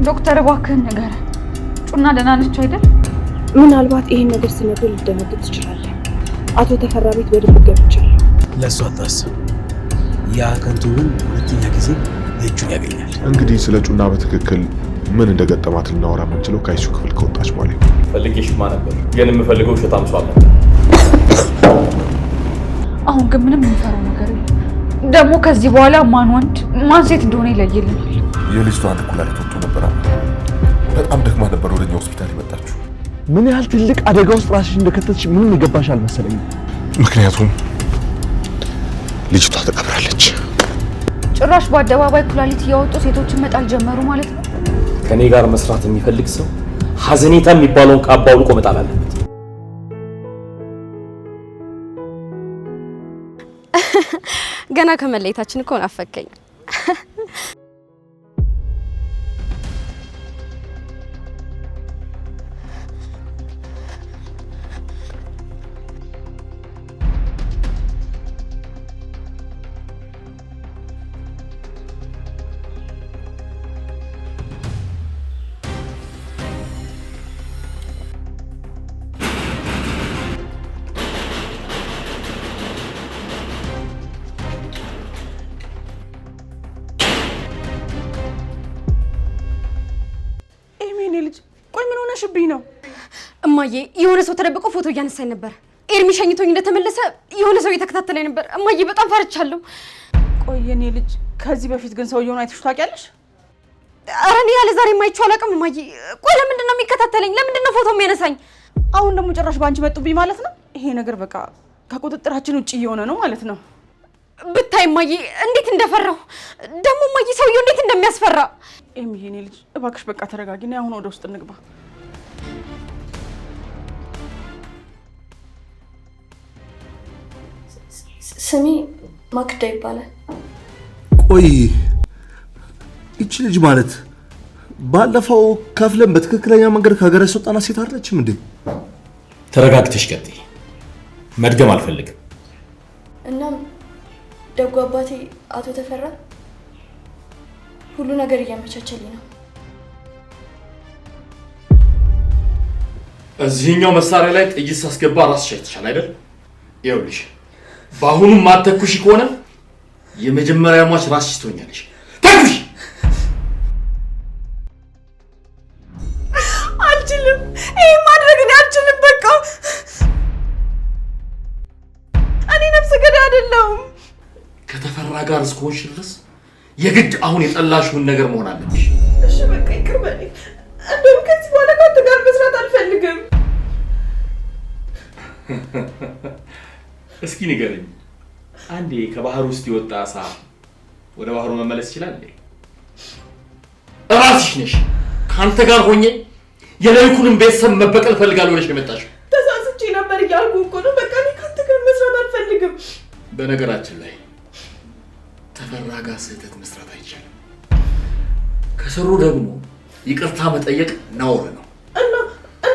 ዶክተር እባክህን ንገረን። ጩና ደህና ነች አይደል? ምናልባት ይሄን ነገር ስነግር ልደነግጥ ትችላለህ። አቶ ተፈራ ቤት በድብቅ ገብቻለሁ። ለእሱ አታስብ። ያ ከንቱ ግን ሁለተኛ ጊዜ እጁን ያገኛል። እንግዲህ ስለ ጩና በትክክል ምን እንደገጠማት ልናወራ የምንችለው ከአይሱ ክፍል ከወጣች በኋላ ነው። ፈልጌሽማ ነበር፣ ግን የምፈልገው ሸታም ሰው አለ። አሁን ግን ምንም የምፈራው ነገር የለም። ደግሞ ከዚህ በኋላ ማን ወንድ ማን ሴት እንደሆነ ይለይልናል። የልጅቷ አንድ ኩላሊት ወጥቶ ነበር። በጣም ደክማ ነበር ወደኛ ሆስፒታል የመጣችው። ምን ያህል ትልቅ አደጋ ውስጥ ራስሽ እንደከተትሽ ምንም ይገባሽ አልመሰለኝም። ምክንያቱም ልጅቷ ተቀብራለች። ጭራሽ በአደባባይ ኩላሊት እያወጡ ሴቶችን መጣል ጀመሩ ማለት ነው። ከኔ ጋር መስራት የሚፈልግ ሰው ሀዘኔታ የሚባለውን ቃባ አውልቆ መጣል አለበት። ገና ከመለየታችን እኮ ናፈቀኝ። ነው እማዬ የሆነ ሰው ተደብቆ ፎቶ እያነሳኝ ነበር። ኤርሚ ሸኝቶኝ እንደተመለሰ የሆነ ሰው እየተከታተለኝ ነበር። እማዬ በጣም ፈርቻለሁ። ቆይ የኔ ልጅ ከዚህ በፊት ግን ሰውየውን አይተሽ ታውቂያለሽ? ኧረ እኔ ያለ ዛሬ የማይቼው አላውቅም እማዬ። ቆይ ለምንድን ነው የሚከታተለኝ? ለምንድን ነው ፎቶ የሚያነሳኝ? አሁን ደግሞ ጭራሽ ባንቺ መጡብኝ ማለት ነው። ይሄ ነገር በቃ ከቁጥጥራችን ውጪ እየሆነ ነው ማለት ነው። ብታይ እማዬ እንዴት እንደፈራው ደግሞ እማዬ ሰውየው እንዴት እንደሚያስፈራ። ኤሚ የኔ ልጅ እባክሽ በቃ ተረጋጊና አሁን ወደ ውስጥ እንግባ። ስሚ ማክዳ ይባላል። ቆይ እቺ ልጅ ማለት ባለፈው ከፍለን በትክክለኛ መንገድ ከሀገር ያስወጣና ሴት አይደለችም እንዴ? ተረጋግተሽ ቀጥይ። መድገም አልፈልግም። እናም ደጉ አባቴ አቶ ተፈራ ሁሉ ነገር እያመቻቸልኝ ነው። እዚህኛው መሳሪያ ላይ ጥይት ሳስገባ ራስሽ አይተሻል አይደል? ይኸውልሽ በአሁኑ ማተኩሽ ከሆነ የመጀመሪያ ሟች ራስሽ ትሆኛለሽ። ተኩሽ! አልችልም። ይሄ ማድረግ እኔ አልችልም። በቃ እኔ ነፍሰ ገዳይ አይደለሁም። ከተፈራ ጋር እስከሆንሽ ድረስ የግድ አሁን የጠላሽውን ነገር መሆን አለብሽ። እሺ በቃ ይቅር በለኝ። እንደውም ከዚህ በኋላ ከአንተ ጋር መስራት አልፈልግም። እስኪ ንገረኝ፣ አንዴ ከባህር ውስጥ የወጣ አሳ ወደ ባህሩ መመለስ ይችላል? እራስሽ ነሽ ካንተ ጋር ሆኜ የለይኩንም ቤተሰብ መበቀል ፈልጋለሁ ብለሽ ነው የመጣሽው። ተሳስቼ ነበር እያልኩ እኮ ነው። በቃ እኔ ካንተ ጋር መስራት አልፈልግም። በነገራችን ላይ ተፈራ ጋር ስህተት መስራት አይቻልም። ከሰሩ ደግሞ ይቅርታ መጠየቅ ነውር ነው። እና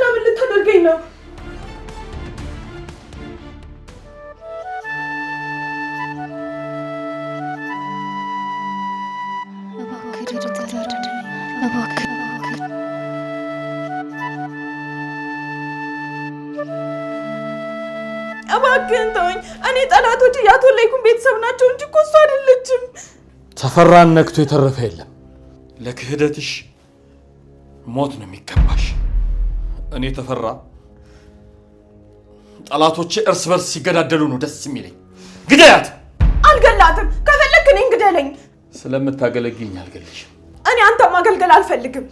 ምን ልታደርገኝ ነው? እባክህን ተወኝ። እኔ ጠላቶች ያቶ ለይኩን ቤተሰብ ናቸው እንጂ እኮ እሱ አይደለችም። ተፈራን ነክቶ የተረፈ የለም። ለክህደትሽ ሞት ነው የሚገባሽ። እኔ ተፈራ ጠላቶቼ እርስ በርስ ሲገዳደሉ ነው ደስ የሚለኝ። ግደያት! አልገላትም። ከፈለክ እኔን ግደለኝ። ስለምታገለግኝ አልገልሽም። እኔ አንተ ማገልገል አልፈልግም።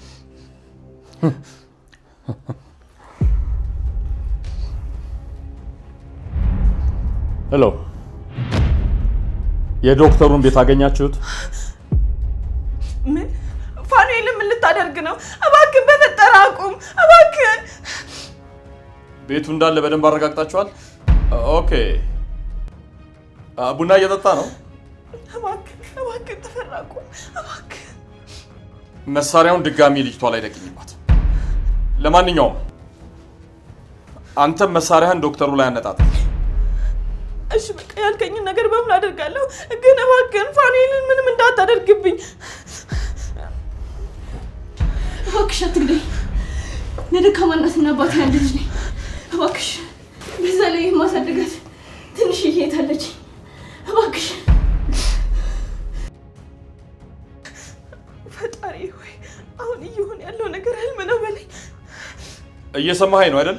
ሄሎ፣ የዶክተሩን ቤት አገኛችሁት? ምን ፋኑኤል ምን ልታደርግ ነው? እባክህ በፈጠረ አቁም። እባክህ ቤቱ እንዳለ በደንብ አረጋግጣችኋል? ኦኬ። ቡና እየጠጣ ነው? እባክህ ተፈራ አቁም። እባክህ መሳሪያውን ድጋሚ ልጅቷ ላይ ደቅኝባት። ለማንኛውም አንተም መሳሪያህን ዶክተሩ ላይ አነጣጥር። እሺ በቃ ያልከኝን ነገር በሙሉ አደርጋለሁ፣ ግን እባክህን ፋኑኤልን ምንም እንዳታደርግብኝ። እባክሽ አትግደኝ። ለደካማ እናትና አባቴ አንድ ልጅ ነኝ። እባክሽ በዛ ላይ የማሳደጋት ትንሽዬ እህት አለችኝ። እባክሽ ፈጣሪ ሆይ አሁን እየሆነ ያለው ነገር ህልም ነው በለኝ። እየሰማኸኝ ነው አይደል?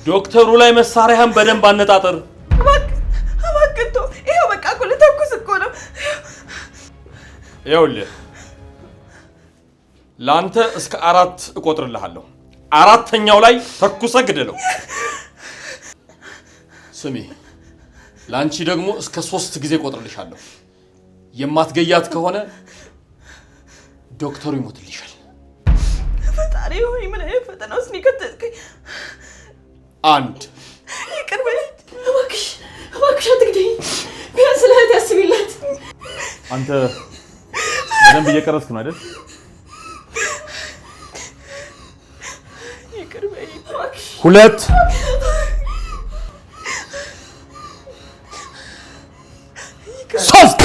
ዶክተሩ ላይ መሳሪያህን በደንብ አነጣጠር። እባክህ ተው። ይኸው በቃ እኮ ልተኩስ እኮ ነው። ይኸውልህ ለአንተ እስከ 4 እቆጥርልሃለሁ። 4ኛው ላይ ተኩሰህ ግደለው። ስሚ፣ ለአንቺ ደግሞ እስከ 3 ጊዜ እቆጥርልሻለሁ። የማትገያት ከሆነ ዶክተሩ ይሞትልሻል። ፈጣሪ ሆይ ምን አይነት ፈተና ውስጥ ነው የከተትከኝ? 1 ይቅር በለኝ እባክሽ፣ እባክሽ አትግደኝ። ቢያንስ ለእህቴ አስቢላት። አንተ በደንብ እየቀረስክ ነው አይደል? ይቅር በለኝ እባክሽ። 2 3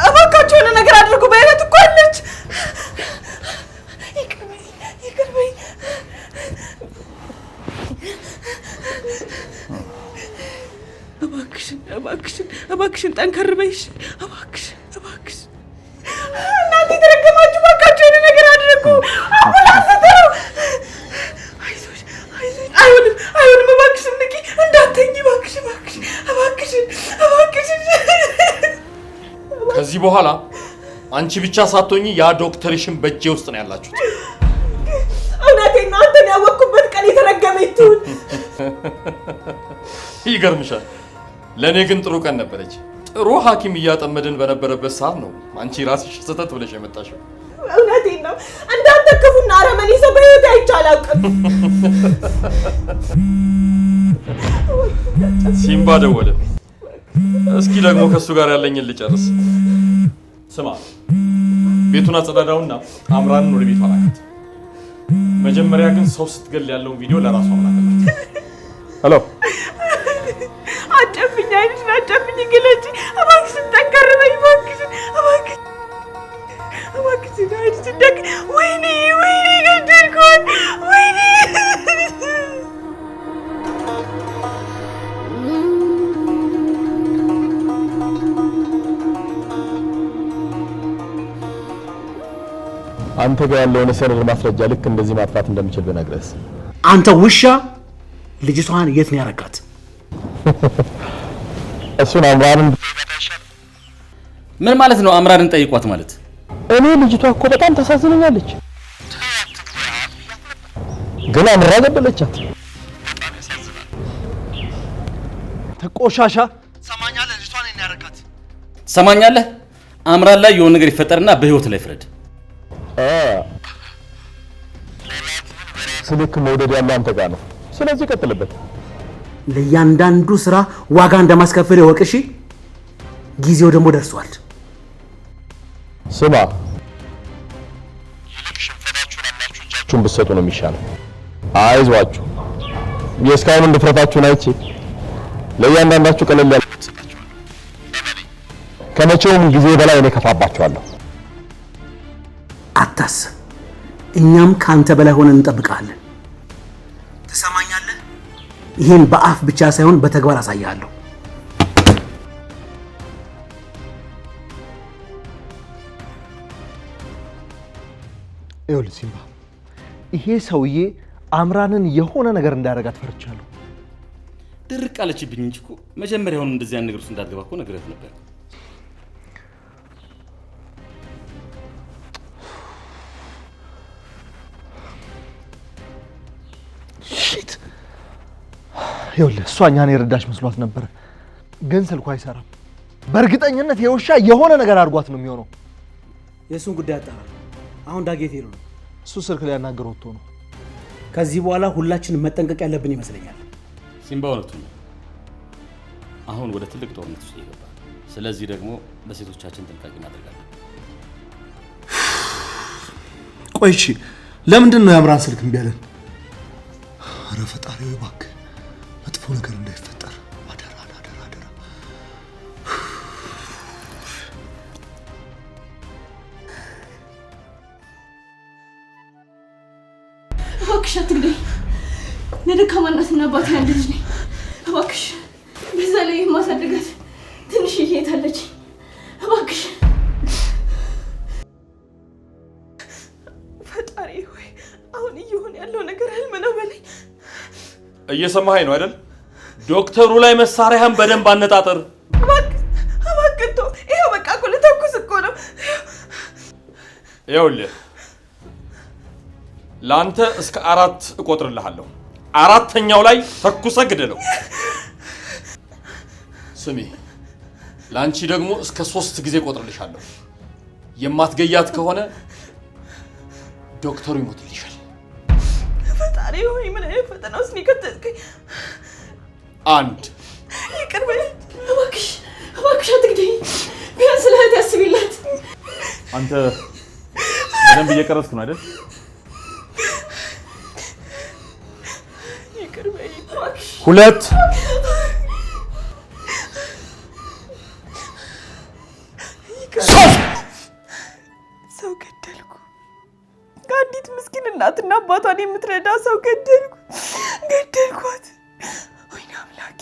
እባካችሁ የሆነ ነገር አድርጉ። በእህት እኮ አለች። ይቅር በለኝ፣ ይቅር በለኝ። እባክሽን ጠንከር በይሽ። እባክሽ እናንተ የተረገማችሁ እባካችሁ የሆነ ነገር አድርጉ። አምቡላንስ ጥሩ። አይዞሽ። አይሆንም። እባክሽን ንቂ፣ እንዳትተኝ። እባክሽን። ከዚህ በኋላ አንቺ ብቻ ሳትሆኚ ያ ዶክተርሽን በእጄ ውስጥ ነው ያላችሁት። እውነቴን ነው። አንተን ያወቅኩበት ቀን የተረገመ ይሁን። ይገርምሻል። ለእኔ ግን ጥሩ ቀን ነበረች። ጥሩ ሐኪም እያጠመድን በነበረበት ሰዓት ነው አንቺ ራስሽ ስህተት ብለሽ የመጣሽው። እውነቴን ነው። እንዳንተ ክፉና አረመኔ ሰው በሕይወቴ አይቼ አላውቅም። ሲምባ ደወለ። እስኪ ደግሞ ከሱ ጋር ያለኝን ልጨርስ። ስማ፣ ቤቱን አጸዳዳውና አምራንን ወደ ቤቷ ላካት። መጀመሪያ ግን ሰው ስትገል ያለውን ቪዲዮ ለራሷ አመላከታት። ሄሎ፣ አጨብኝ፣ አይንሽን አጨብኝ፣ ግለጪ። እባክሽን ጠንከር በይ። እባክሽን አይንሽን ደግ። ወይኔ ገደልኳት። ወይኔ አንተ ጋር ያለውን የሰነድ ማስረጃ ልክ እንደዚህ ማጥፋት እንደምችል ብነግርህ። አንተ ውሻ! ልጅቷን የት ነው ያረጋት? እሱን አምራንን ምን ማለት ነው? አምራንን ጠይቋት ማለት? እኔ ልጅቷ እኮ በጣም ታሳዝነኛለች፣ ግን አምራ ገደለቻት። ተቆሻሻ ሰማኛለህ? ልጅቷን እኔ ያረጋት ሰማኛለህ? አምራን ላይ የሆነ ነገር ይፈጠርና በህይወት ላይ ፍረድ። ስልክ መውደድ ያለው አንተ ጋር ነው። ስለዚህ ቀጥልበት። ለእያንዳንዱ ስራ ዋጋ እንደማስከፈል ይወቅ። እሺ፣ ጊዜው ደግሞ ደርሷል። ስማ፣ ይልቅ ሽንፈታችሁን አምናችሁ እጃችሁን ብትሰጡ ነው የሚሻለው። አይዟችሁ፣ የእስካሁኑን ድፍረታችሁን አይቼ ለእያንዳንዳችሁ ቀለል ያለ ትሰጣችኋለሁ። ከመቼውም ጊዜ በላይ እኔ ከፋባችኋለሁ። አታስብ፣ እኛም ካንተ በላይ ሆነን እንጠብቃለን። ትሰማኛለህ? ይሄን በአፍ ብቻ ሳይሆን በተግባር አሳያለሁ። ይኸውልህ ሲምባ፣ ይሄ ሰውዬ አምራንን የሆነ ነገር እንዳያረጋት ፈርቻለሁ። ድርቅ አለችብኝ እንጂ እኮ መጀመሪያውን እንደዚህ አይነት ነገር ውስጥ እንዳትገባ እኮ ነግሬያት ነበር። ሺት! ይኸውልህ እሷ እኛን የረዳች መስሏት ነበር፣ ግን ስልኳ አይሰራም። በእርግጠኝነት የውሻ የሆነ ነገር አድርጓት ነው የሚሆነው። የእሱን ጉዳይ አጣራለሁ። አሁን ዳጌት ሄዶ ነው። እሱ ስልክ ሊያናገር ወጥቶ ነው። ከዚህ በኋላ ሁላችንም መጠንቀቅ ያለብን ይመስለኛል። ሲምባ እውነቱን ነው። አሁን ወደ ትልቅ ጦርነት ውስጥ ይገባል። ስለዚህ ደግሞ ለሴቶቻችን ጥንቃቄ እናደርጋለን። ቆይ እሺ፣ ለምንድን ነው የአምራን ስልክ እምቢ አለን? ኧረ ፈጣሪ እባክህ፣ መጥፎ ነገር እንዳይፈጠር አደራ። እባክሽ አትግደኝ። ለደካማ እናትና አባቴ አንድ ልጅ ነኝ። እባክሽ በዛ ላይ የማሳደጋት ትንሽዬ እህት አለች። እባክሽ ፈጣሪ ሆይ አሁን እየሆነ ያለው ነገር ህልም ነው በለኝ። እየሰማኸኝ ነው አይደል? ዶክተሩ ላይ መሳሪያህን በደንብ አነጣጠር። እባክህ ተው። ይኸው በቃ እኮ ልተኩስ እኮ ነው። ይኸውልህ ለአንተ እስከ 4 እቆጥርልሃለሁ። 4ኛው ላይ ተኩሰህ ግደለው። ስሚ፣ ለአንቺ ደግሞ እስከ 3 ጊዜ እቆጥርልሻለሁ። የማትገያት ከሆነ ዶክተሩ ይሞትልሻል። ፈጣሪ ሆይ ምን አይነት ፈተና ውስጥ ነው የከተትከኝ? 1 ይቅር በለኝ እባክሽ አትግደኝ። ቢያንስ ለእህቴ አስቢላት። አንተ በደንብ እየቀረስክ ነው አይደል? ይቅር በለኝ እባክሽ። 2 ሰው ገደልኩ። ከአንዲት ምስኪን እናትና አባቷን የምትረዳ ሰው ገደልኳት። ወይኔ አምላኬ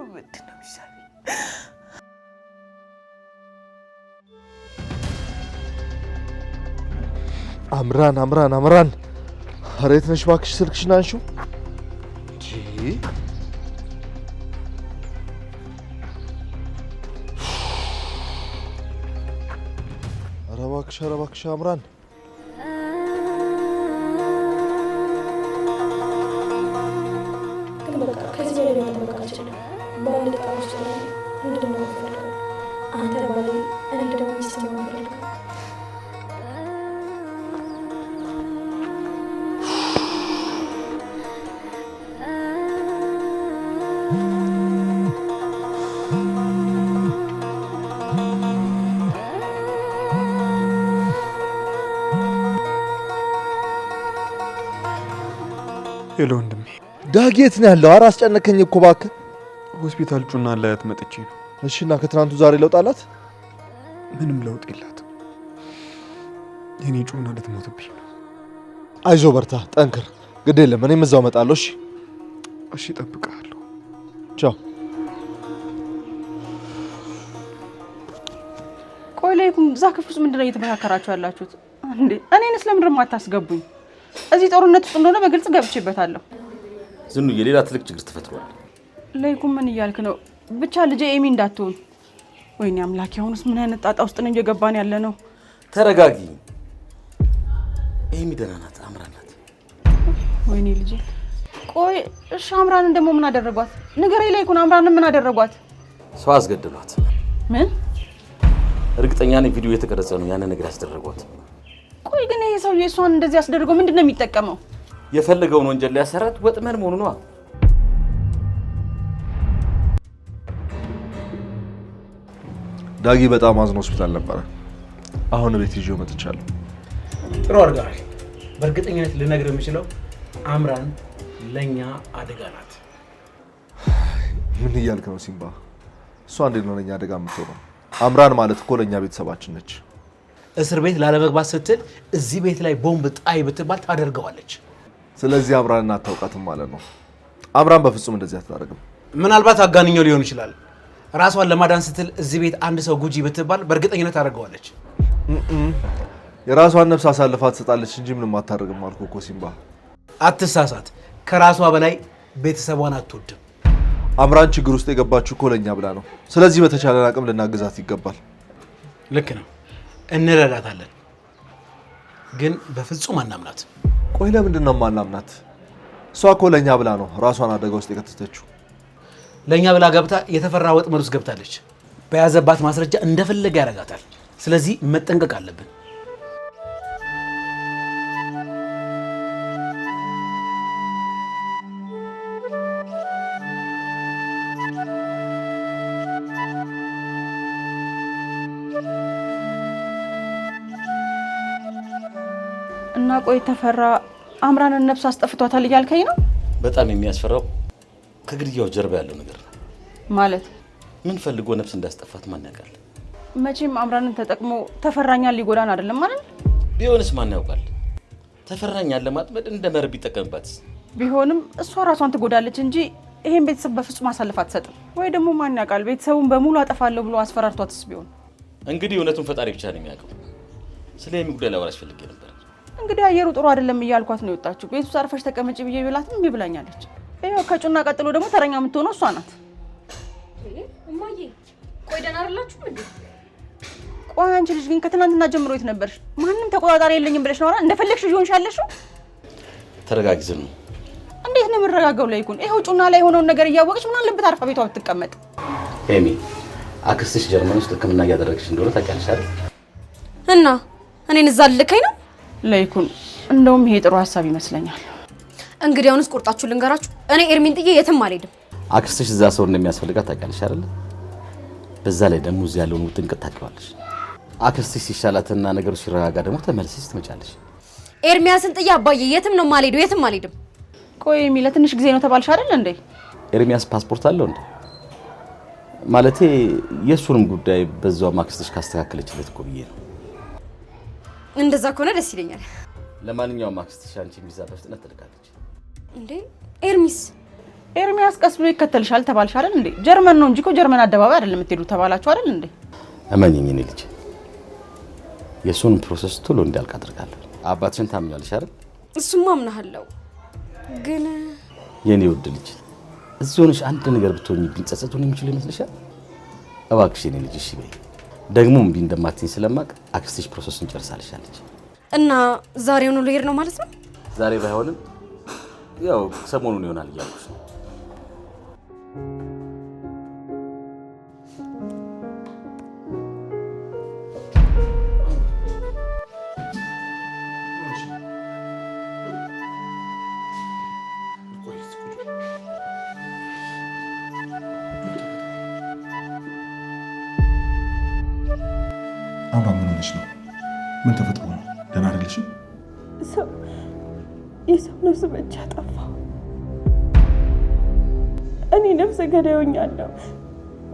ምንድን ነው የሚሻለኝ? አምራን ኧረ የት ነሽ እባክሽ? ስልክሽን አንሺው። ኧረ እባክሽ አምራን። ግን በቃ ከዚህ በላይ መጠበቅ አልችልም። በአንድ ደቂቃ ውስጥ ምንድን ነው የምፈልገው? አንተ ባሌ፣ እኔ ደግሞ ሚስት ነው የምፈልገው። ሄሎ ወንድሜ። ዳጊ የት ነው ያለው? ኧረ አስጨነቀኝ እኮ እባክህ። ሆስፒታል ጩና ላያት መጥቼ ነው። እሺ፣ እና ከትናንቱ ዛሬ ለውጥ አላት? ምንም ለውጥ የላትም። የኔ ጩና ልትሞትብኝ ነው። አይዞህ በርታ፣ ጠንክር። ግድ የለም እኔም እዛው እመጣለሁ። እሺ፣ እጠብቅሃለሁ። ቻው። ቆይ ለይኩም እዛ ክፍል ውስጥ ምንድነው እየተመካከራችሁ ያላችሁት እንዴ? እኔንስ ለምንድን ነው የማታስገቡኝ? እዚህ ጦርነት ውስጥ እንደሆነ በግልጽ ገብቼበታለሁ። ዝኑዬ፣ ሌላ ትልቅ ችግር ተፈጥሯል። ለይኩም ምን እያልክ ነው? ብቻ ልጄ ኤሚ እንዳትሆን። ወይኔ አምላኬ፣ አሁንስ ምን አይነት ጣጣ ውስጥ ነው እየገባን ያለ ነው? ተረጋጊ። ኤሚ ደህና ናት፣ አምራን ናት። ወይኔ ልጄ። ቆይ እሺ፣ አምራንን ደግሞ ምን አደረጓት? ንገረኝ ለይኩን፣ አምራንን ምን አደረጓት? ሰው አስገድሏት። ምን? እርግጠኛ ነኝ ቪዲዮ የተቀረጸ ነው ያንን ነገር ያስደረጓት። ቆይ ግን ይሄ ሰውዬ እሷን እንደዚህ ያስደርገው ምንድን ነው የሚጠቀመው? የፈለገውን ወንጀል ሊያሰራት ወጥመድ መሆኑ ነው። ዳጊ በጣም አዝኖ ሆስፒታል ነበረ። አሁን ቤት ይዤው መጥቻለሁ። ጥሩ አድርገሃል። በእርግጠኝነት ልነግር የምችለው አምራን ለኛ አደጋ ናት። ምን እያልክ ነው ሲምባ? እሷ እንዴት ነው ለኛ አደጋ የምትሆነው? አምራን ማለት እኮ ለኛ ቤተሰባችን ነች። እስር ቤት ላለመግባት ስትል እዚህ ቤት ላይ ቦምብ ጣይ ብትባል ታደርገዋለች። ስለዚህ አምራን አታውቃትም ማለት ነው። አምራን በፍጹም እንደዚህ አታደርግም። ምናልባት አጋንኛው ሊሆን ይችላል። ራሷን ለማዳን ስትል እዚህ ቤት አንድ ሰው ጉጂ ብትባል በእርግጠኝነት ታደርገዋለች። የራሷን ነፍስ አሳልፋ ትሰጣለች እንጂ ምንም አታደርግም አልኩህ እኮ ሲምባ። አትሳሳት። ከራሷ በላይ ቤተሰቧን አትወድም። አምራን ችግር ውስጥ የገባችው እኮ ለኛ ብላ ነው። ስለዚህ በተቻለን አቅም ልናግዛት ይገባል። ልክ ነው፣ እንረዳታለን። ግን በፍጹም አናምናት። ቆይ ለምንድን ነው የማናምናት? እሷ እኮ ለኛ ብላ ነው ራሷን አደጋ ውስጥ የከተተችው። ለኛ ብላ ገብታ የተፈራ ወጥመድ ውስጥ ገብታለች። በያዘባት ማስረጃ እንደፈለገ ያደርጋታል። ስለዚህ መጠንቀቅ አለብን። እና ቆይ ተፈራ አምራንን ነፍስ አስጠፍቷታል እያልከኝ ነው? በጣም የሚያስፈራው ከግድያው ጀርባ ያለው ነገር ነው። ማለት ምን ፈልጎ ነፍስ እንዳስጠፋት ማን ያውቃል? መቼም አምራንን ተጠቅሞ ተፈራኛን ሊጎዳን አይደለም ማለት ቢሆንስ ማን ያውቃል? ተፈራኛን ለማጥመድ እንደ መርብ ይጠቀምባትስ? ቢሆንም እሷ ራሷን ትጎዳለች እንጂ ይሄን ቤተሰብ በፍጹም አሳልፋ አትሰጥም። ወይ ደግሞ ማን ያውቃል ቤተሰቡን በሙሉ አጠፋለሁ ብሎ አስፈራርቷትስ ቢሆን? እንግዲህ እውነቱን ፈጣሪ ብቻ ነው የሚያውቀው። ስለ ጉዳይ ላወራሽ ፈልጌ ነበር። እንግዲህ አየሩ ጥሩ አይደለም እያልኳት ነው የወጣችው። ቤቱ አርፈሽ ተቀመጪ ብዬ ብላትም እምቢ ብላኛለች። ይኸው ከጩና ቀጥሎ ደግሞ ተረኛ የምትሆነው እሷ ናት። እማዬ ቆይ ደህና አይደላችሁም እንዴ? ቆይ አንቺ ልጅ ግን ከትናንትና ጀምሮ የት ነበርሽ? ማንም ተቆጣጣሪ የለኝም ብለሽ ነው አይደል? እንደፈለግሽ ይሆንሽ ያለሽው። ተረጋጊ ዝኑ። እንዴት ነው የምረጋጋው? ላይ ይኩን ይኸው ጩና ላይ የሆነውን ነገር እያወቅሽ ምን አለበት አርፋ ቤቷ ብትቀመጥ? ኤሚ አክስትሽ ጀርመን ውስጥ ሕክምና እያደረግሽ እንደሆነ ታውቂያለሽ አይደል? እና እኔን እዛ ልከኝ ነው? ለይኩን እንደውም ይሄ ጥሩ ሀሳብ ይመስለኛል። እንግዲህ አሁንስ ቁርጣችሁ ልንገራችሁ። እኔ ኤርሚን ጥዬ የትም አልሄድም። አክስትሽ እዛ ሰው እንደሚያስፈልጋት ታውቂያለሽ አይደል? በዛ ላይ ደግሞ እዚህ ያለውን ውጥንቅጥ ታውቂዋለሽ። አክስትሽ ሲሻላትና ነገሩ ሲረጋጋ ደግሞ ተመልሰሽ ትመጫለሽ። ኤርሚያስን ጥዬ አባዬ የትም ነው የማልሄደው፣ የትም አልሄድም። ቆይ ኤሚ ለትንሽ ጊዜ ነው ተባልሽ አይደል እንዴ? ኤርሚያስ ፓስፖርት አለው እንዴ? ማለቴ የሱንም ጉዳይ በዛው አክስትሽ ካስተካከለችለት እኮ ብዬ ነው። እንደዛ ከሆነ ደስ ይለኛል። ለማንኛውም አክስትሽ አንቺ ቪዛ በፍጥነት ትልካለች። እንዴ ኤርሚስ? ኤርሚያስ ቀስ ብሎ ይከተልሻል ተባልሽ አይደል እንዴ? ጀርመን ነው እንጂ እኮ ጀርመን አደባባይ አይደለም የምትሄዱ ተባላችሁ አይደል እንዴ? እመኚኝ እኔ ልጅ የሱን ፕሮሰስ ቶሎ እንዲያልቅ አድርጋለሁ። አባትሽን ታምኛለሽ አይደል? እሱማ አምናለሁ። ግን የኔ ውድ ልጅ እዚህ ሆነሽ አንድ ነገር ብትሆኚ ቢንጸጸቱን የሚችል ይመስልሻል? እባክሽ የኔ ልጅ እሺ በይ። ደግሞ እምቢ እንደማትኝ ስለማቅ አክስትሽ ፕሮሰሱን ጨርሳልሻለች። እና ዛሬውኑ ልሄድ ነው ማለት ነው? ዛሬ ባይሆንም ያው ሰሞኑን ይሆናል እያልኩሽ ነው። አባ ምን ሆነሽ ነው? ምን ተፈጥሮ ነው? ደህና አይደለሽም? የሰው ነፍስ በእጅ አጠፋ። እኔ ነፍሰ ገዳይ ሆኛለሁ።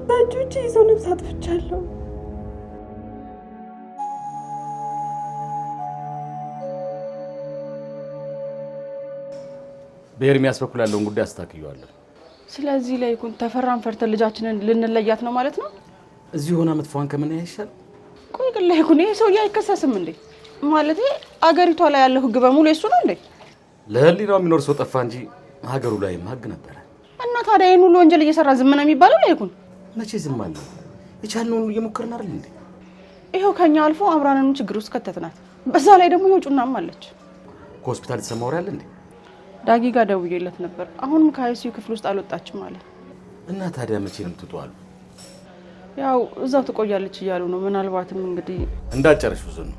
በእጆቼ የሰው ነፍስ አጥፍቻለሁ። በኤርሚያስ በኩል ያለውን ጉዳይ አስተካክየዋለሁ። ስለዚህ ላይ ይኩን ተፈራን ፈርተን ልጃችንን ልንለያት ነው ማለት ነው? እዚህ ሆና መጥፎን ከምን ያይሻል? ቆይ ግን ላይ ይኩን ይሄ ሰውዬ አይከሰስም እንዴ? ማለት አገሪቷ ላይ ያለው ህግ በሙሉ እሱ ነው እንዴ? ለህሊናው የሚኖር ሰው ጠፋ እንጂ ሀገሩ ላይ ህግ ነበረ። እና ታዲያ ይሄን ሁሉ ወንጀል እየሰራ ዝም ነው የሚባለው? ላይ ይኩን መቼ ዝም አለ? የቻልነውን ሁሉ እየሞከርን አይደል እንዴ? ይሄው ከኛ አልፎ አምራንን ችግር ውስጥ ከተትናት። በዛ ላይ ደግሞ ይኸው ጩናም አለች። ከሆስፒታል የተሰማው ያለ እንዴ? ዳጊ ጋር ደውዬለት ነበር። አሁንም ከአይሲዩ ክፍል ውስጥ አልወጣችም አለ። እና ታዲያ መቼ ነው የምትወጣው አሉ? ያው እዛው ትቆያለች እያሉ ነው። ምናልባትም እንግዲህ እንዳጨረሽ ብዙ ነው።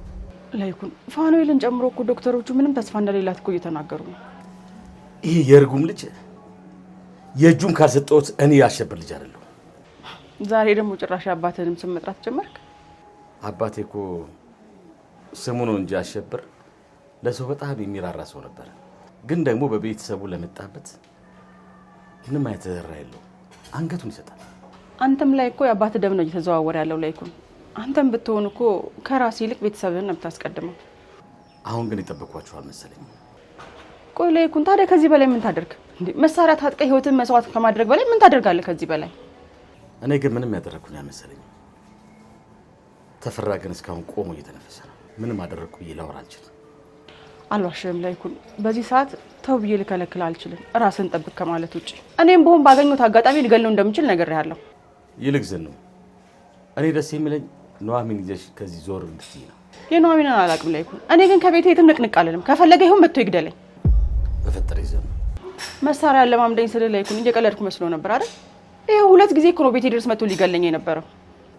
ላይኩን ፋኑኤልን ጨምሮ እኮ ዶክተሮቹ ምንም ተስፋ እንደሌላት እኮ እየተናገሩ ነው። ይሄ የእርጉም ልጅ የእጁን ካልሰጠሁት እኔ ያሸብር ልጅ አይደለሁ። ዛሬ ደግሞ ጭራሽ አባትህንም ስም መጥራት ጀመርክ። አባቴ እኮ ስሙ ነው እንጂ አሸብር ለሰው በጣም የሚራራ ሰው ነበር። ግን ደግሞ በቤተሰቡ ለመጣበት ምንም አይነት ርህራሄ የለውም። አንገቱን ይሰጣል። አንተም ላይ እኮ የአባት ደም ነው እየተዘዋወረ ያለው። ላይኩን አንተም ብትሆን እኮ ከራስ ይልቅ ቤተሰብህን ነው የምታስቀድመው። አሁን ግን ይጠብቋችኋል መሰለኝ። ቆይ ላይኩን ታዲያ ከዚህ በላይ ምን ታደርግ እንዴ? መሳሪያ ታጥቀህ ህይወትን መስዋዕት ከማድረግ በላይ ምን ታደርጋለህ ከዚህ በላይ? እኔ ግን ምንም ያደረኩኝ አይመስለኝም። ተፈራ ግን እስካሁን ቆሞ እየተነፈሰ ነው። ምንም አደረኩ ብዬ ላወራ አልችልም። አልዋሽም ላይኩን በዚህ ሰዓት ተው ብዬ ልከለክል አልችልም፣ ራስን ጠብቅ ከማለት ውጪ። እኔም በሆን ባገኘሁት አጋጣሚ ልገለው እንደምችል ነግሬሃለሁ። ይልቅ ዝኑ፣ እኔ ደስ የሚለኝ ኑሐሚን ይዘሽ ከዚህ ዞር እንድትይ ነው። የኑሐሚንን አላውቅም ላይኩን። እኔ ግን ከቤቴ የትም ንቅንቅ አልልም። ከፈለገ ይሁን መጥቶ ይግደለኝ። በፈጠረ ዝኑ፣ መሳሪያ ለማምደኝ ስለ ላይኩን እየቀለድኩ መስሎ ነበር አይደል? ይሄ ሁለት ጊዜ እኮ ነው ቤቴ ድረስ መጥቶ ሊገለኝ የነበረው።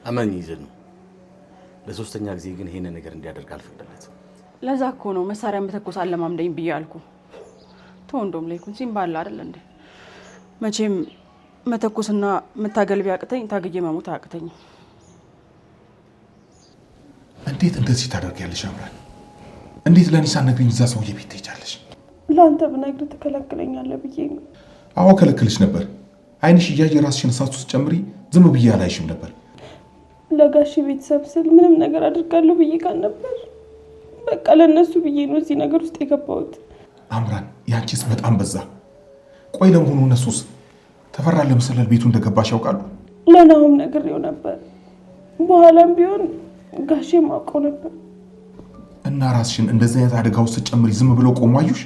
አመኝ ዝኑ፣ ለሶስተኛ ጊዜ ግን ይሄንን ነገር እንዲያደርግ አልፈቅድለትም። ለዛ እኮ ነው መሳሪያ መተኮስ አለማምደኝ ብዬ አልኩ። ተወንዶም ላይኩን ሲምባል አይደል እንዴ? መቼም መተኮስና መታገል ቢያቅተኝ ታግዬ መሞት አያቅተኝም። እንዴት እንደዚህ ታደርጊያለሽ አምራን? እንዴት ለኔ ሳትነግሪኝ እዛ ሰውዬ ቤት ትሄጃለሽ? ለአንተ ብነግርህ ትከለክለኛለህ ብዬ ነው። አዎ ከለክልሽ ነበር። አይንሽ እያየ ራስሽን እሳት ውስጥ ጨምሪ ዝም ብዬ አላይሽም ነበር። ለጋሽ ቤተሰብ ስል ምንም ነገር አድርጋለሁ ብዬ ቃል ነበር። በቃ ለነሱ ብዬ ነው እዚህ ነገር ውስጥ የገባሁት። አምራን ያንቺስ በጣም በዛ። ቆይ ለመሆኑ እነሱስ ተፈራን ለመሰለል ቤቱ እንደገባሽ ያውቃሉ? ለናሁም ነግሬው ነበር። በኋላም ቢሆን ጋሼም አውቀው ነበር። እና ራስሽን እንደዚህ አይነት አደጋ ውስጥ ጨምሪ ዝም ብለው ቆሙ አዩሽ?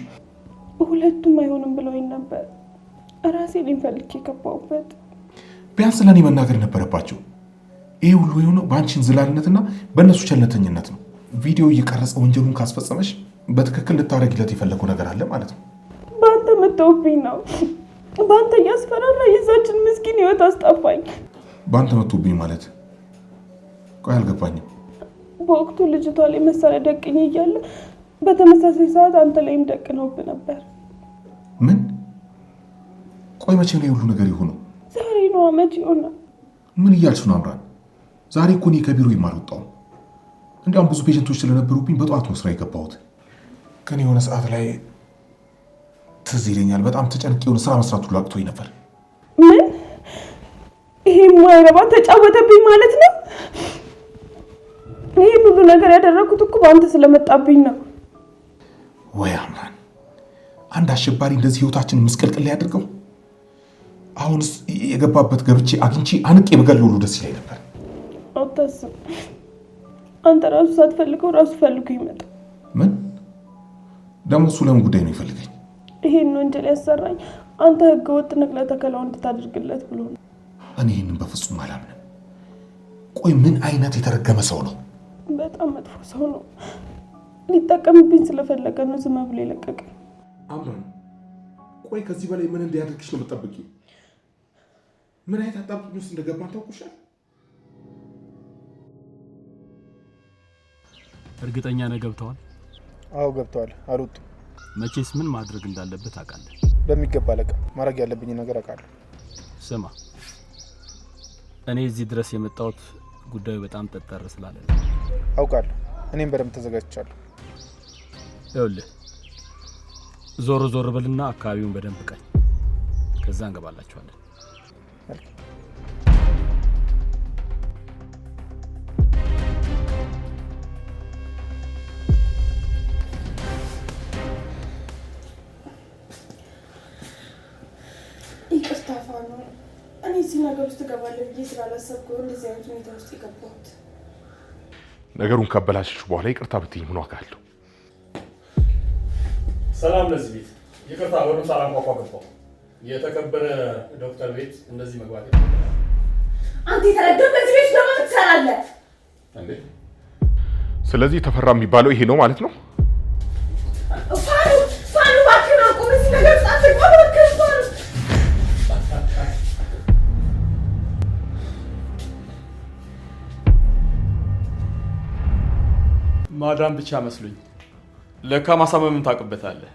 ሁለቱም አይሆንም ብለውኝ ነበር። ራሴን ፈልጌ የገባሁበት። ቢያንስ ለእኔ መናገር ነበረባቸው። ይሄ ሁሉ የሆነው በአንቺን ዝላልነትና በእነሱ ቸልተኝነት ነው። ቪዲዮ እየቀረጸ ወንጀሉን ካስፈጸመሽ በትክክል ልታደርጊለት የፈለገው ነገር አለ ማለት ነው። በአንተ መተውብኝ ነው። በአንተ እያስፈራራ የዛችን ምስኪን ህይወት አስጠፋኝ። በአንተ መተውብኝ ማለት? ቆይ አልገባኝም። በወቅቱ ልጅቷ ላይ መሳሪያ ደቅኝ እያለ በተመሳሳይ ሰዓት አንተ ላይም ደቅነውብህ ነበር። ምን? ቆይ መቼ ነው የሁሉ ነገር የሆነው? ዛሬ ነው። መቼ ይሆናል? ምን እያልሽ ነው አምራን? ዛሬ እኮ እኔ ከቢሮ የማልወጣው እንዲያውም ብዙ ፔሸንቶች ስለነበሩብኝ በጠዋት ነው ስራ የገባሁት። ግን የሆነ ሰዓት ላይ ትዝ ይለኛል በጣም ተጨንቄ የሆነ ስራ መስራት ሁሉ አቅቶኝ ነበር። ምን? ይሄ ማይረባ ተጫወተብኝ ማለት ነው? ይሄ ሁሉ ነገር ያደረኩት እኮ በአንተ ስለመጣብኝ ነው። ወይ አምራን፣ አንድ አሸባሪ እንደዚህ ህይወታችንን ምስቅልቅል ያድርገው። አሁንስ የገባበት ገብቼ አግኝቼ አንቄ በገለው ሁሉ ደስ ይለኝ ነበር። አታስብ። አንተ ራሱ ሳትፈልገው ራሱ ፈልጎ ይመጣል። ምን ደግሞ? እሱ ለምን ጉዳይ ነው ይፈልገኝ? ይሄን ወንጀል ያሰራኝ አንተ ህገወጥ ንቅለ ተከላው እንድታደርግለት ብሎ ነው። እኔ ይህንን በፍጹም አላምንም። ቆይ ምን አይነት የተረገመ ሰው ነው? በጣም መጥፎ ሰው ነው። ሊጠቀምብኝ ስለፈለገ ነው ዝም ብሎ የለቀቀኝ። አምራን፣ ቆይ ከዚህ በላይ ምን እንዲያደርግሽ ነው የምትጠብቂው? ምን አይነት አጣብቂኝ ውስጥ እንደገባን ታውቁሻል? እርግጠኛ ነህ ገብተዋል? አዎ ገብተዋል። አልወጡም። መቼስ ምን ማድረግ እንዳለበት አውቃለሁ። በሚገባ አለቃ፣ ማድረግ ያለብኝ ነገር አውቃለሁ። ስማ፣ እኔ እዚህ ድረስ የመጣሁት ጉዳዩ በጣም ጠጠር ስላለ ነው። አውቃለሁ። እኔም በደንብ ተዘጋጅቻለሁ። ይኸውልህ ዞር ዞር በልና አካባቢውን በደንብ ቃኝ፣ ከዛ እንገባላችኋለን። ይቅርታ ፋኖ፣ እኔ እዚህ ነገር ውስጥ እገባለሁ ብዬ ስላላሰብኩ እንደዚህ አይነት ሁኔታ ውስጥ የገባሁት። ነገሩን ካበላሽሽ በኋላ ይቅርታ ብትይኝ ምን ዋጋ አለው? ሰላም ለዚህ ቤት። ይቅርታ በሩን ሳላንኳኳ ገባሁ። የተከበረ ዶክተር ቤት እንደዚህ መግባት አንተ የተረገም በዚህ ቤት ለምን ትሰራለህ እንዴ? ስለዚህ ተፈራ የሚባለው ይሄ ነው ማለት ነው? ፋኑ እባክህን አቁም። እዚህ ነገር ውስጥ አትግባ እባክህን ፋኑ። ማዳም ብቻ መስሉኝ። ለካ ማሳመምን ታውቅበታለህ።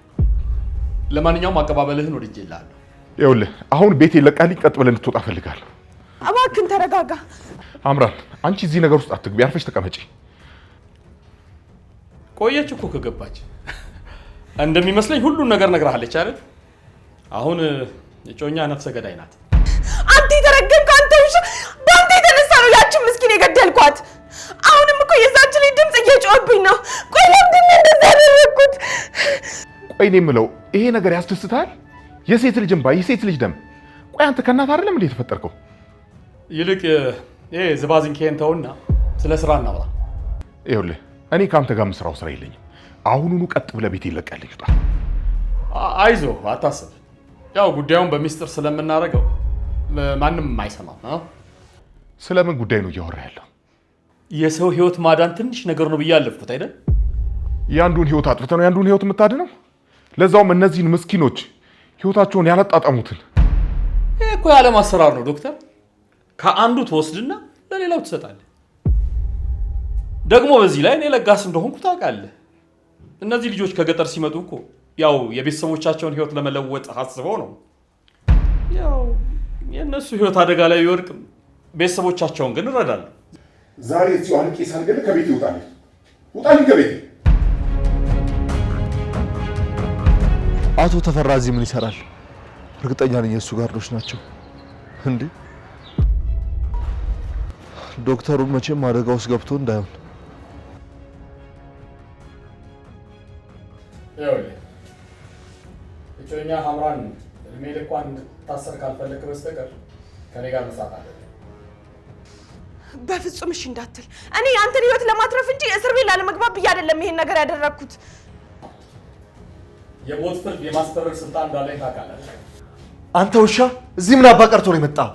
ለማንኛውም አቀባበልህን ወድጄልሃለሁ። ይኸውልህ አሁን ቤት ይለቃልኝ፣ ቀጥ ብለን እንድትወጣ ፈልጋለሁ። እባክህን ተረጋጋ። አምራን፣ አንቺ እዚህ ነገር ውስጥ አትግቢ፣ አርፈሽ ተቀመጪ። ቆየች እኮ ከገባች። እንደሚመስለኝ ሁሉን ነገር ነግራለች አይደል? አሁን እጮኛ ነፍሰ ገዳይ ናት። አንተ የተረገምክ አንተ ውሻ! በአንተ የተነሳ ነው ያችን ምስኪን የገደልኳት። አሁንም እኮ የዛች ልጅ ድምፅ እየጮህብኝ ነው። ቆይ ለምንድን ነው እንደዛ ያደረግኩት? ቆይ እኔ የምለው ይሄ ነገር ያስደስታል? የሴት ልጅ እንባ፣ የሴት ልጅ ደም። ቆይ አንተ ከእናት አይደለም እንዴ የተፈጠርከው? ይልቅ ይሄ ዝባዝንኬን ተውና ስለ ስራ እናውራ። ይኸውልህ እኔ ከአንተ ጋር የምሰራው ስራ የለኝም። አሁኑኑ ቀጥ ብለህ ቤት ይለቃልኝ ውጣ። አይዞህ አታስብ። ያው ጉዳዩን በሚስጥር ስለምናደርገው ማንም አይሰማም። ስለምን ጉዳይ ነው እያወራ ያለው? የሰው ህይወት ማዳን ትንሽ ነገር ነው ብዬ አለፍኩት አይደል? የአንዱን ህይወት አጥፍተህ ነው የአንዱን ህይወት የምታድነው? ለዛውም እነዚህን ምስኪኖች ህይወታቸውን ያላጣጣሙትን። ይሄ እኮ የዓለም አሰራር ነው ዶክተር። ከአንዱ ትወስድና ለሌላው ትሰጣለህ። ደግሞ በዚህ ላይ እኔ ለጋስ እንደሆንኩ ታውቃለህ። እነዚህ ልጆች ከገጠር ሲመጡ እኮ ያው የቤተሰቦቻቸውን ህይወት ለመለወጥ አስበው ነው። ያው የእነሱ ህይወት አደጋ ላይ ቢወድቅም ቤተሰቦቻቸውን ግን እረዳለሁ። ዛሬ እዚሁ አንቄ ሳልገልህ ከቤት ይውጣልኝ። ውጣልኝ ከቤት። አቶ ተፈራ እዚህ ምን ይሰራል? እርግጠኛ ነኝ የእሱ ጋርዶች ናቸው። እንዴ ዶክተሩ መቼም አደጋ ውስጥ ገብቶ እንዳይሆን። ይኸውልህ እጮኛ ሀምራን እድሜ ልኳን እንድታሰር ካልፈለክ በስተቀር ከኔ ጋር መስራት አለ። በፍጹም እሺ እንዳትል። እኔ አንተን ህይወት ለማትረፍ እንጂ እስር ቤት ላለመግባት ብዬ አይደለም ይሄን ነገር ያደረኩት። የሞት ፍርድ የማስፈረድ ስልጣን እንዳለኝ ታውቃለህ። አንተ ውሻ እዚህ ምን አባ ቀርቶ ነው የመጣው?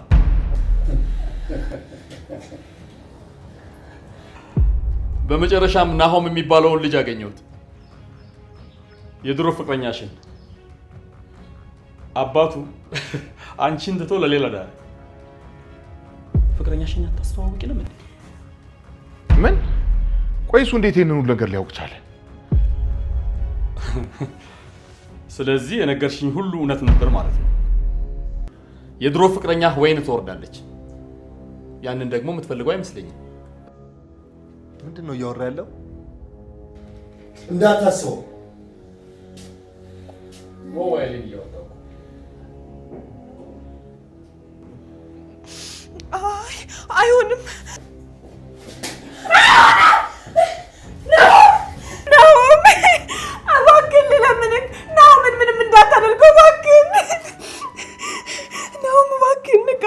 በመጨረሻም ናሆም የሚባለውን ልጅ አገኘሁት። የድሮ ፍቅረኛሽን አባቱ አንቺን ትቶ ለሌላ ዳር። ፍቅረኛሽን አታስተዋውቂንም እንዴ? ምን? ቆይ እሱ እንዴት ይሄንን ሁሉ ነገር ሊያውቅ ቻለ? ስለዚህ የነገርሽኝ ሁሉ እውነት ነበር ማለት ነው። የድሮ ፍቅረኛ ወይን ትወርዳለች። ያንን ደግሞ የምትፈልገው አይመስለኝም። ምንድን ነው እያወራ ያለው? እንዳታስበው ሞባይልን እያወጣሁ አይሆንም። እባክህን ልለምንህ፣ ናሆምን ምንም እንዳታደርገው እባክህን። ናሆም እባክህን ንቃ።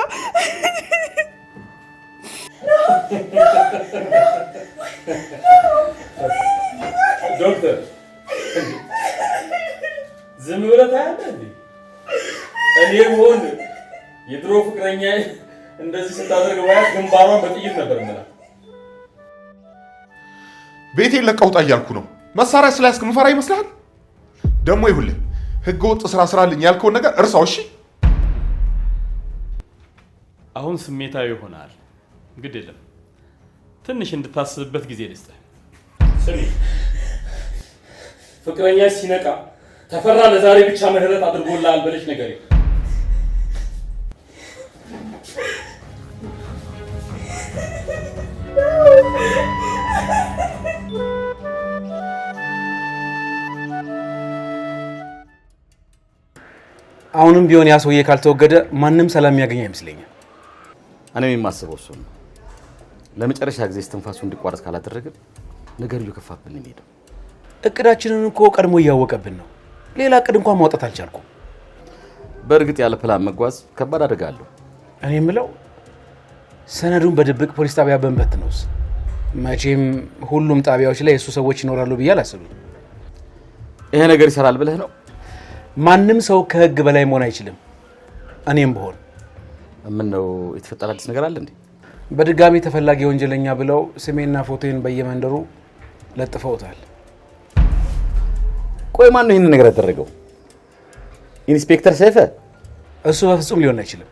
ዶክተር ዝም ብለህ ታያለህ እንዴ? እኔ ብሆን የድሮ ፍቅረኛዬ እንደዚህ ስታደርግ ባያት ግንባሯን በጥይት ነበር የምላት። ቤቴን ለቀህ ውጣ እያልኩ ነው። መሳሪያ ስለያዝክ ምፈራ ይመስልሃል? ደግሞ ይሁንልህ ህገ ወጥ ስራ ስራልኝ ያልከውን ነገር እርሳው። እሺ አሁን ስሜታዊ ይሆናል። ግድ የለም ትንሽ እንድታስብበት ጊዜ ልስጥህ። ስሚ ፍቅረኛ ሲነቃ ተፈራ ለዛሬ ብቻ ምህረት አድርጎልሃል ብለሽ ነገር አሁንም ቢሆን ያ ሰውዬ ካልተወገደ ማንም ሰላም የሚያገኝ አይመስለኝም። እኔም የማስበው እሱ ነው። ለመጨረሻ ጊዜ እስትንፋሱ እንዲቋረጥ ካላደረግን ነገር እየከፋብን ነው የሚሄደው። እቅዳችንን እኮ ቀድሞ እያወቀብን ነው። ሌላ እቅድ እንኳን ማውጣት አልቻልኩም። በእርግጥ ያለ ፕላን መጓዝ ከባድ አደጋ አለው። እኔ የምለው ሰነዱን በድብቅ ፖሊስ ጣቢያ በንበት ነውስ? መቼም ሁሉም ጣቢያዎች ላይ የእሱ ሰዎች ይኖራሉ ብዬ አላስብም። ይሄ ነገር ይሰራል ብለህ ነው? ማንም ሰው ከህግ በላይ መሆን አይችልም። እኔም ብሆን ምን ነው የተፈጠረ አዲስ ነገር አለ እንዴ? በድጋሚ ተፈላጊ ወንጀለኛ ብለው ስሜና ፎቶዬን በየመንደሩ ለጥፈውታል። ቆይ ማን ነው ይሄን ነገር ያደረገው? ኢንስፔክተር ሰይፈ? እሱ በፍጹም ሊሆን አይችልም።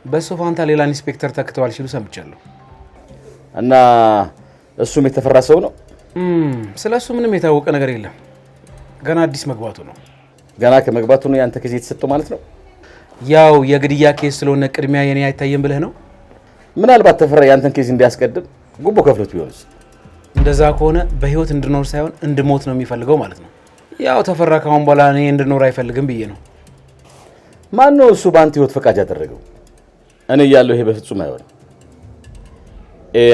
በሱ ፋንታ ሌላ ኢንስፔክተር ተክተዋል ሲሉ ሰምቻለሁ። እና እሱም የተፈራ ሰው ነው? ስለሱ ምንም የታወቀ ነገር የለም። ገና አዲስ መግባቱ ነው። ገና ከመግባቱ ነው ያንተ ኬዝ የተሰጠው ማለት ነው? ያው የግድያ ኬዝ ስለሆነ ቅድሚያ የኔ አይታየም ብለህ ነው? ምናልባት ተፈራ ያንተን ኬዝ እንዲያስቀድም ጉቦ ከፍሎት ቢሆንስ? እንደዛ ከሆነ በህይወት እንድኖር ሳይሆን እንድሞት ነው የሚፈልገው ማለት ነው። ያው ተፈራ ካሁን በኋላ እኔ እንድኖር አይፈልግም ብዬ ነው። ማን ነው እሱ በአንተ ህይወት ፈቃድ ያደረገው? እኔ እያለሁ ይሄ በፍጹም አይሆንም።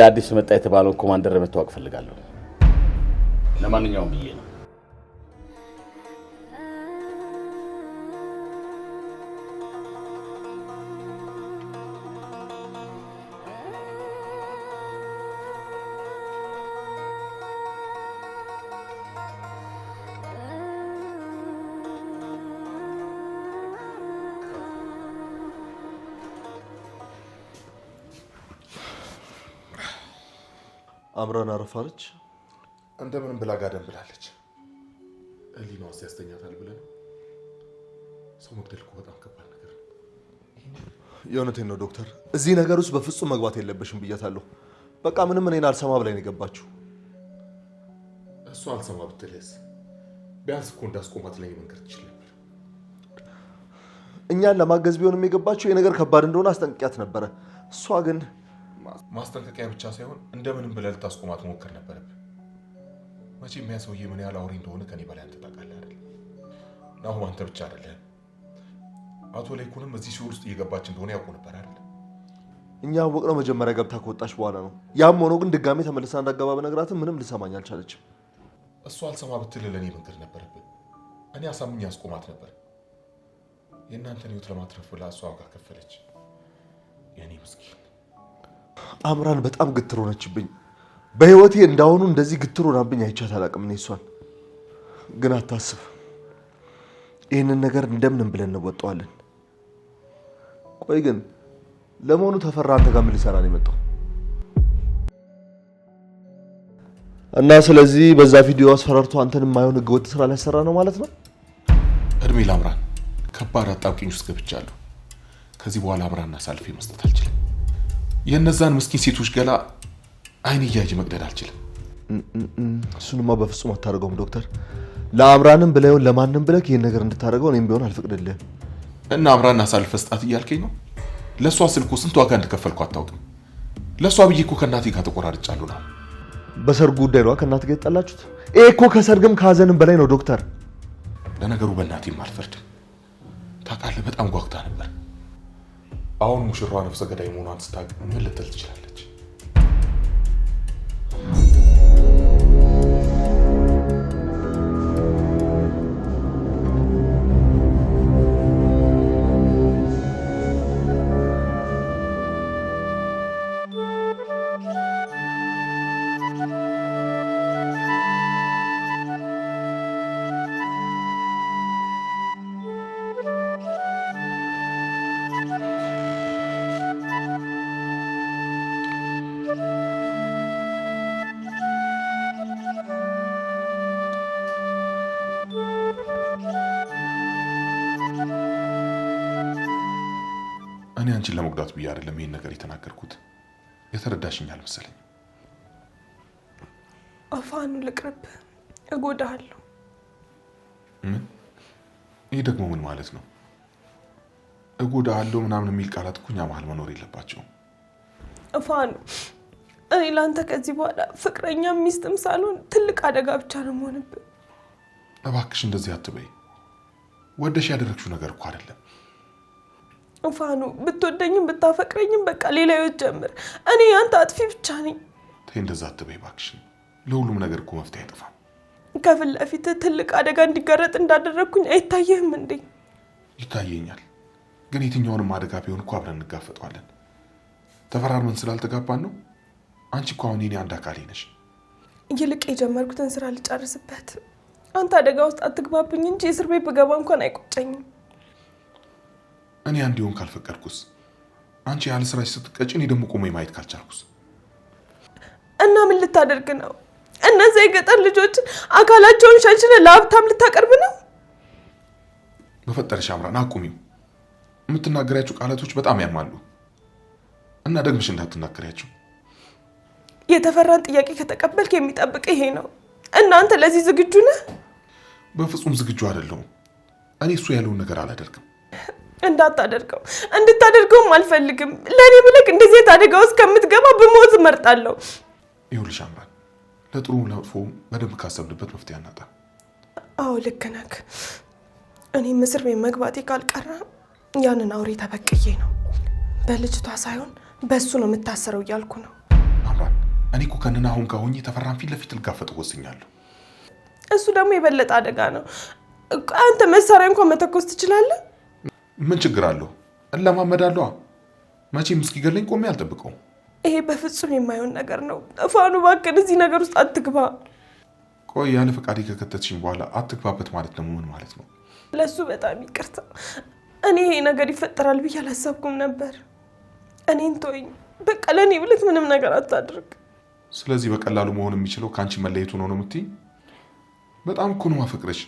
አዲሱ መጣ የተባለውን ኮማንደር መተዋወቅ ፈልጋለሁ። ለማንኛውም ብዬ ነው። አምራን አረፋለች። እንደምንም ብላ ጋደም ብላለች። ህሊናዋ ያስተኛታል ብለህ ነው? ሰው መግደል እኮ በጣም ከባድ ነገር ነው። የእውነቴን ነው ዶክተር፣ እዚህ ነገር ውስጥ በፍጹም መግባት የለብሽም ብያታለሁ። በቃ ምንም እኔን አልሰማ ብላኝ ነው የገባችው። እሷ አልሰማ ብትልስ ቢያንስ እኮ እንዳስቆማት ለኔ መንገር ትችል ነበር። እኛን ለማገዝ ቢሆንም የገባችው የነገር ከባድ እንደሆነ አስጠንቅቂያት ነበረ። እሷ ግን ማስጠንቀቂያ ብቻ ሳይሆን እንደምንም ብለህ ልታስቆማት ሞክር ነበረብህ። መቼም ያ ሰውዬ ምን ያህል አውሬ እንደሆነ ከኔ በላይ አንተ ታውቃለህ አይደል? ናሁ አንተ ብቻ አይደለም አቶ ላይኩንም እዚህ ሲኦል ውስጥ እየገባች እንደሆነ ያውቁ ነበር አይደል? እኛ ወቅነው መጀመሪያ ገብታ ከወጣች በኋላ ነው። ያም ሆኖ ግን ድጋሜ ተመልሳ እንዳገባ በነግራትም ምንም ልሰማኝ አልቻለችም። እሷ አልሰማ ብትል ለኔ መንገድ ነበረብን። እኔ አሳምኜ ያስቆማት ነበር። የእናንተን ህይወት ለማትረፍ ብላ እሷ ዋጋ ከፈለች። የኔ ምስኪን አምራን በጣም ግትር ሆነችብኝ። በህይወቴ እንዳሁኑ እንደዚህ ግትር ሆናብኝ አይቻት አላውቅም። እኔ እሷን ግን አታስብ፣ ይህንን ነገር እንደምንም ብለን እንወጣዋለን። ቆይ ግን ለመሆኑ ተፈራ አንተ ጋር ምን ሊሰራ ነው የመጣው? እና ስለዚህ በዛ ቪዲዮ አስፈራርቶ አንተን የማይሆን ህገወጥ ስራ ሊያሰራ ነው ማለት ነው? እድሜ ለአምራን ከባድ አጣብቂኝ ውስጥ ገብቻለሁ። ከዚህ በኋላ አምራን አሳልፌ መስጠት አልችልም። የእነዛን ምስኪን ሴቶች ገላ አይን እያየ መቅደድ አልችልም። እሱንማ በፍጹም አታደርገውም ዶክተር። ለአምራንም ብለህ ለማንም ብለህ ይሄን ነገር እንድታደርገው እኔም ቢሆን አልፈቅድልህም። እና አምራን አሳልፈ ስጣት እያልከኝ ነው? ለሷ ስልኩ ስንት ዋጋ እንደከፈልኩ አታውቅም። ለሷ ብዬ እኮ ከእናቴ ጋር ተቆራርጫለሁ ነው። በሰርጉ ጉዳይ ነው ከእናቴ ጋር የተጣላችሁት? ይሄ እኮ ከሰርግም ከሀዘንም በላይ ነው ዶክተር። ለነገሩ በእናቴም አልፈርድም። ታውቃለህ፣ በጣም ጓጉታ ነበር። አሁን ሙሽራዋ ነፍሰ ገዳይ መሆኗን ስታውቅ ምን ልትል ትችላለች? እኔ አንቺን ለመጉዳት ብዬ አይደለም ይሄን ነገር የተናገርኩት። የተረዳሽኛል መሰለኝ። አፋኑ ልቅርብ፣ እጎዳሃለሁ። ምን? ይሄ ደግሞ ምን ማለት ነው? እጎዳሃለሁ ምናምን የሚል ቃላት እኮ እኛ መሀል መኖር የለባቸውም። አፋኑ፣ እኔ ለአንተ ከዚህ በኋላ ፍቅረኛ ሚስትም ሳልሆን ትልቅ አደጋ ብቻ ነው የምሆንብህ። እባክሽ እንደዚህ አትበይ። ወደሽ ያደረግሽው ነገር እኮ አይደለም። አፋኑ፣ ብትወደኝም ብታፈቅረኝም በቃ ሌላ ህይወት ጀምር። እኔ ያንተ አጥፊ ብቻ ነኝ። ተይ እንደዛ አትበይ እባክሽ። ለሁሉም ነገር እኮ መፍትሄ አይጠፋም። ከፊት ለፊት ትልቅ አደጋ እንዲጋረጥ እንዳደረግኩኝ አይታየህም እንዴ? ይታየኛል። ግን የትኛውንም አደጋ ቢሆን እኮ አብረን እንጋፈጠዋለን። ተፈራርመን ስላልተጋባን ነው። አንቺ እኮ አሁን የኔ አንድ አካሌ ነሽ። ይልቅ የጀመርኩትን ስራ ልጨርስበት። አንተ አደጋ ውስጥ አትግባብኝ እንጂ እስር ቤት ብገባ እንኳን አይቆጨኝም። እኔ አንዲውን ካልፈቀድኩስ? አንቺ ያለ ስራሽ ስትቀጭ እኔ ደግሞ ቆሜ ማየት ካልቻልኩስ? እና ምን ልታደርግ ነው? እነዛ የገጠር ልጆች አካላቸውን ሸንሽነ ለሀብታም ልታቀርብ ነው? በፈጠረሽ አምራን አቁሚው። የምትናገሪያቸው ቃላቶች በጣም ያማሉ እና ደግመሽ እንዳትናገሪያቸው። የተፈራን ጥያቄ ከተቀበልክ የሚጠብቅ ይሄ ነው። እናንተ ለዚህ ዝግጁ ነህ? በፍጹም ዝግጁ አይደለሁም። እኔ እሱ ያለውን ነገር አላደርግም። እንዳታደርገው እንድታደርገውም አልፈልግም። ለእኔ ብለህ እንደዚህ አደጋ ውስጥ ከምትገባ ብሞት እመርጣለሁ። ይኸውልሽ አምራን፣ ለጥሩ ለመጥፎም በደንብ ካሰብንበት መፍትሄ አናጣ። አዎ ልክ ነህ። እኔም እስር ቤት መግባቴ ካልቀረ ያንን አውሬ ተበቅዬ ነው። በልጅቷ ሳይሆን በእሱ ነው የምታሰረው እያልኩ ነው። አምራን፣ እኔ እኮ ከእነ አሁን ጋር ሆኜ ተፈራን ፊት ለፊት ልጋፈጥ ወስኛለሁ። እሱ ደግሞ የበለጠ አደጋ ነው። አንተ መሳሪያ እንኳን መተኮስ ትችላለህ። ምን ችግር አለው? እለማመዳለሁ። መቼም እስኪገለኝ ቆሜ አልጠብቀውም። ይሄ በፍጹም የማይሆን ነገር ነው። አፋኑ እባክህን እዚህ ነገር ውስጥ አትግባ። ቆይ ያለ ፈቃዴ ከከተትሽኝ በኋላ አትግባበት ማለት ደግሞ ምን ማለት ነው? ለሱ በጣም ይቅርታ። እኔ ይሄ ነገር ይፈጠራል ብዬ አላሰብኩም ነበር። እኔን ተወኝ በቃ። ለእኔ ብለህ ምንም ነገር አታድርግ። ስለዚህ በቀላሉ መሆን የሚችለው ከአንቺ መለየቱ ነው የምትይኝ? በጣም እኮ ነው ማፈቅረሽ።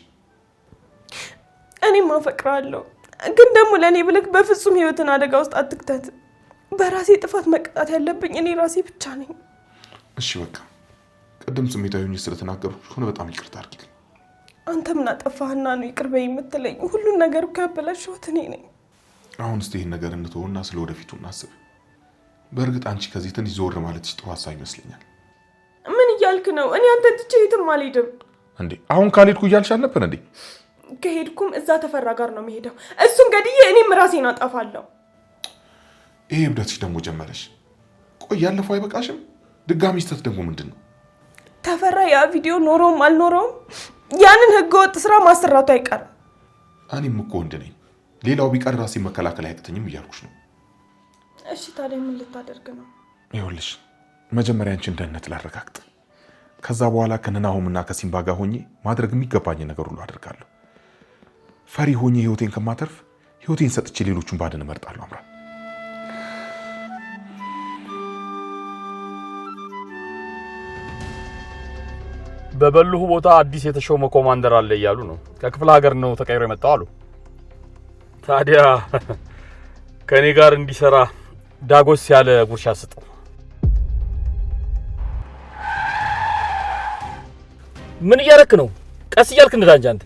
እኔም አፈቅራለሁ፣ ግን ደግሞ ለእኔ ብለህ በፍጹም ህይወትን አደጋ ውስጥ አትክተት። በራሴ ጥፋት መቅጣት ያለብኝ እኔ ራሴ ብቻ ነኝ። እሺ በቃ ቅድም ስሜታዊ ሆኜ ስለተናገርኩሽ ሆነ በጣም ይቅርታ አድርጊልኝ። አንተ ምን አጠፋህና ነው ይቅር በይ የምትለኝ? ሁሉን ነገር እኮ ያበላሸሁት እኔ ነኝ። አሁን እስቲ ይህን ነገር እንተውና ስለ ወደፊቱ እናስብ። በእርግጥ አንቺ ከዚህ ትንሽ ዞር ማለትሽ ጥሩ ሀሳብ ይመስለኛል። ምን እያልክ ነው? እኔ አንተን ትቼ የትም አልሄድም። እንዴ አሁን ካልሄድኩ እያልሽ አልነበር እንዴ? ከሄድኩም እዛ ተፈራ ጋር ነው የሚሄደው። እሱን ገድዬ እኔም ራሴን አጠፋለሁ። ይሄ እብደትሽ ደግሞ ጀመረሽ። ቆይ ያለፈው አይበቃሽም? ድጋሚ ስተት ደግሞ ምንድን ነው? ተፈራ ያ ቪዲዮ ኖሮም አልኖረውም ያንን ህገወጥ ስራ ማሰራቱ አይቀርም። እኔም እኮ ወንድ ነኝ። ሌላው ቢቀር ራሴን መከላከል አያቅተኝም እያልኩሽ ነው። እሺ ታዲያ ምን ልታደርግ ነው? ይኸውልሽ መጀመሪያ አንቺን ደህንነት ላረጋግጥ። ከዛ በኋላ ከነናሆምና ከሲምባ ጋር ሆኜ ማድረግ የሚገባኝ ነገር ሁሉ አደርጋለሁ። ፈሪ ሆኜ ህይወቴን ከማተርፍ ህይወቴን ሰጥቼ ሌሎቹን ባድን እመርጣለሁ። አምራን በበልሁ ቦታ አዲስ የተሾመ ኮማንደር አለ እያሉ ነው። ከክፍለ ሀገር ነው ተቀይሮ የመጣው አሉ። ታዲያ ከኔ ጋር እንዲሰራ ዳጎስ ያለ ጉርሻ ስጠው። ምን እያረክ ነው? ቀስ እያልክ እንዳንጃ አንተ